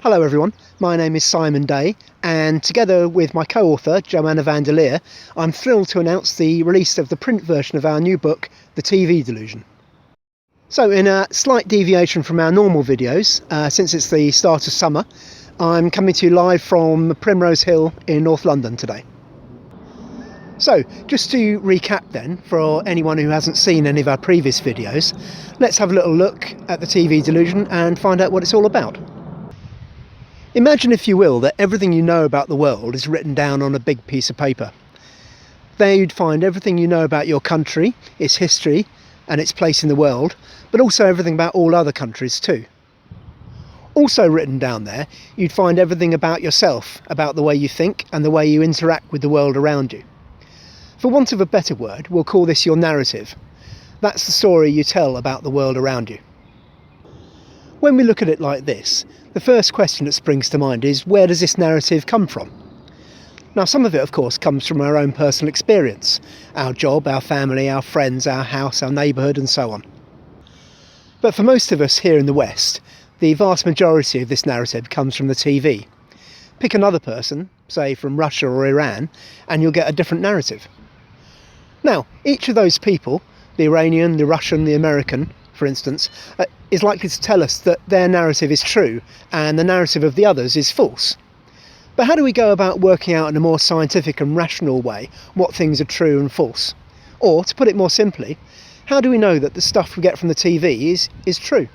Hello everyone, my name is Simon Day, and together with my co-author Joanna van der Leer, I'm thrilled to announce the release of the print version of our new book, The TV Delusion. So in a slight deviation from our normal videos, since it's the start of summer, I'm coming to you live from Primrose Hill in North London today. So, just to recap then, for anyone who hasn't seen any of our previous videos, let's have a little look at the TV Delusion and find out what it's all about. Imagine, if you will, that everything you know about the world is written down on a big piece of paper. There you'd find everything you know about your country, its history and its place in the world, but also everything about all other countries too. Also written down there, you'd find everything about yourself, about the way you think and the way you interact with the world around you. For want of a better word, we'll call this your narrative. That's the story you tell about the world around you. When we look at it like this, the first question that springs to mind is, where does this narrative come from? Now, some of it, of course, comes from our own personal experience, our job, our family, our friends, our house, our neighbourhood, and so on. But for most of us here in the West, the vast majority of this narrative comes from the TV. Pick another person, say from Russia or Iran, and you'll get a different narrative. Now, each of those people, the Iranian, the Russian, the American, for instance, is likely to tell us that their narrative is true and the narrative of the others is false. But how do we go about working out in a more scientific and rational way what things are true and false? Or, to put it more simply, how do we know that the stuff we get from the TV is true?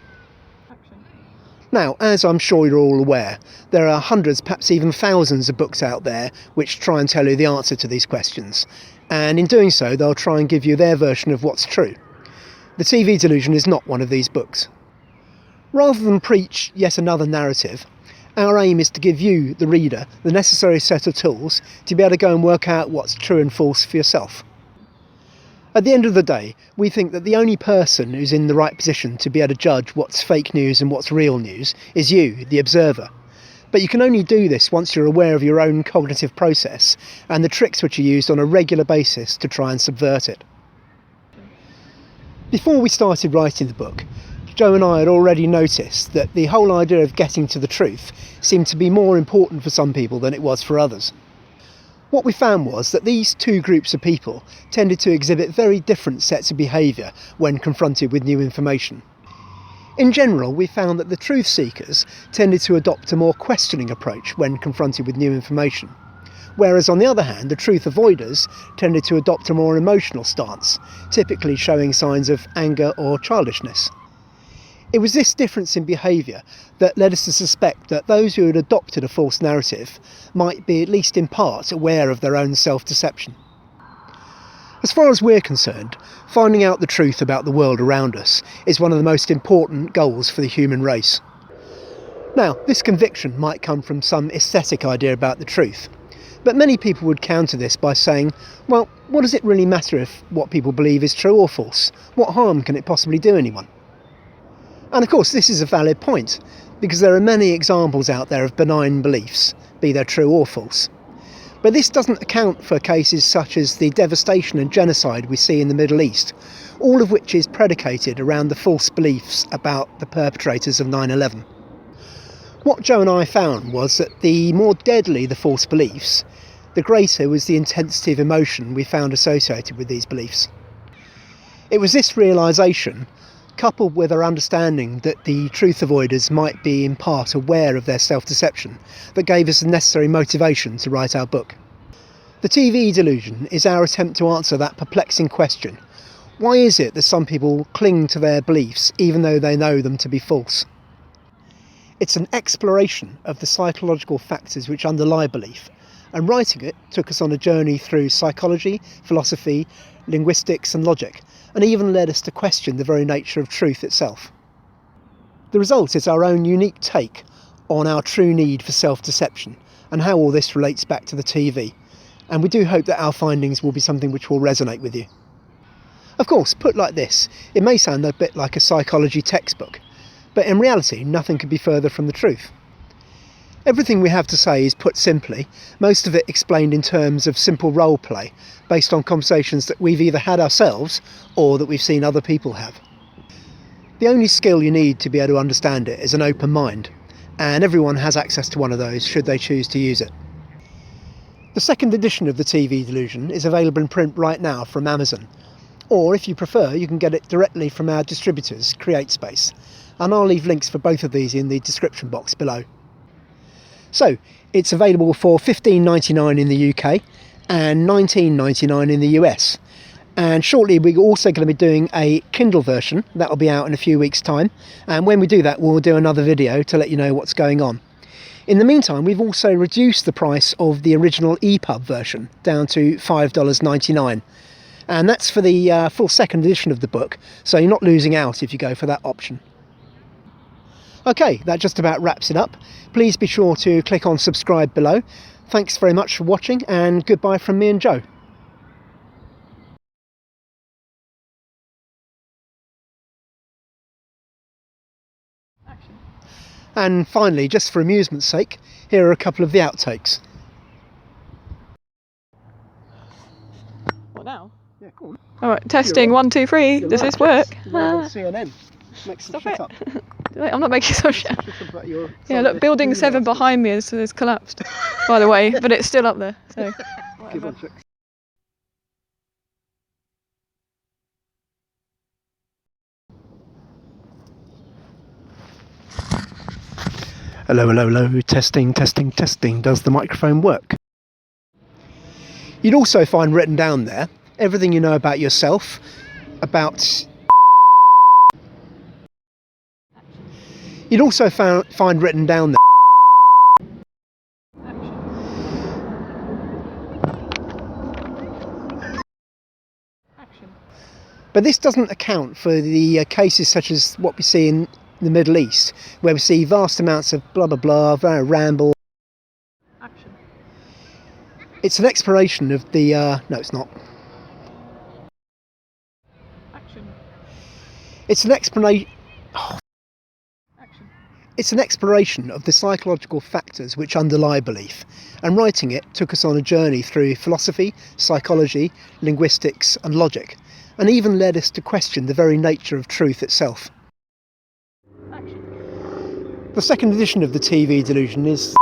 Now, as I'm sure you're all aware, there are hundreds, perhaps even thousands of books out there which try and tell you the answer to these questions. And in doing so, they'll try and give you their version of what's true. The TV Delusion is not one of these books. Rather than preach yet another narrative, our aim is to give you, the reader, the necessary set of tools to be able to go and work out what's true and false for yourself. At the end of the day, we think that the only person who's in the right position to be able to judge what's fake news and what's real news is you, the observer. But you can only do this once you're aware of your own cognitive process and the tricks which are used on a regular basis to try and subvert it. Before we started writing the book, Joe and I had already noticed that the whole idea of getting to the truth seemed to be more important for some people than it was for others. What we found was that these two groups of people tended to exhibit very different sets of behaviour when confronted with new information. In general, we found that the truth seekers tended to adopt a more questioning approach when confronted with new information, whereas on the other hand, the truth avoiders tended to adopt a more emotional stance, typically showing signs of anger or childishness. It was this difference in behaviour that led us to suspect that those who had adopted a false narrative might be, at least in part, aware of their own self-deception. As far as we're concerned, finding out the truth about the world around us is one of the most important goals for the human race. Now, this conviction might come from some aesthetic idea about the truth, but many people would counter this by saying, well, what does it really matter if what people believe is true or false? What harm can it possibly do anyone? And of course, this is a valid point, because there are many examples out there of benign beliefs, be they true or false. But this doesn't account for cases such as the devastation and genocide we see in the Middle East, all of which is predicated around the false beliefs about the perpetrators of 9/11. What Joe and I found was that the more deadly the false beliefs, the greater was the intensity of emotion we found associated with these beliefs. It was this realisation, coupled with our understanding that the truth avoiders might be in part aware of their self-deception, that gave us the necessary motivation to write our book. The TV Delusion is our attempt to answer that perplexing question: why is it that some people cling to their beliefs even though they know them to be false? It's an exploration of the psychological factors which underlie belief, and writing it took us on a journey through psychology, philosophy, linguistics and logic, and even led us to question the very nature of truth itself. The result is our own unique take on our true need for self-deception and how all this relates back to the TV, and we do hope that our findings will be something which will resonate with you. Of course, put like this, it may sound a bit like a psychology textbook, but in reality nothing could be further from the truth. Everything we have to say is put simply, most of it explained in terms of simple role play, based on conversations that we've either had ourselves or that we've seen other people have. The only skill you need to be able to understand it is an open mind, and everyone has access to one of those should they choose to use it. The second edition of the TV Delusion is available in print right now from Amazon, or if you prefer you can get it directly from our distributors, CreateSpace, and I'll leave links for both of these in the description box below. So it's available for $15.99 in the UK and $19.99 in the US. And shortly we're also going to be doing a Kindle version that will be out in a few weeks' time, and when we do that we'll do another video to let you know what's going on. In the meantime, we've also reduced the price of the original EPUB version down to $5.99, and that's for the full second edition of the book, so you're not losing out if you go for that option. Okay, that just about wraps it up. Please be sure to click on subscribe below. Thanks very much for watching, and goodbye from me and Joe. And finally, just for amusement's sake, here are a couple of the outtakes. What now? Yeah, go on. Alright, testing, 1, 2, 3. Does this work? CNN. Make some Stop shit it. up. I'm not making some shit. Your Yeah, look, building 7 behind me has collapsed, by the way, but it's still up there, so. Give on, hello, hello, hello, testing, testing, testing. Does the microphone work? You'd also find written down there everything you know about yourself, about... You'd also find written down there... Action. But this doesn't account for the cases such as what we see in the Middle East, where we see vast amounts of blah blah blah, ramble. Action. It's an exploration of the no, it's not. Action. It's an explanation. Action. It's an exploration of the psychological factors which underlie belief, and writing it took us on a journey through philosophy, psychology, linguistics, and logic, and even led us to question the very nature of truth itself. Action. The second edition of the TV Delusion is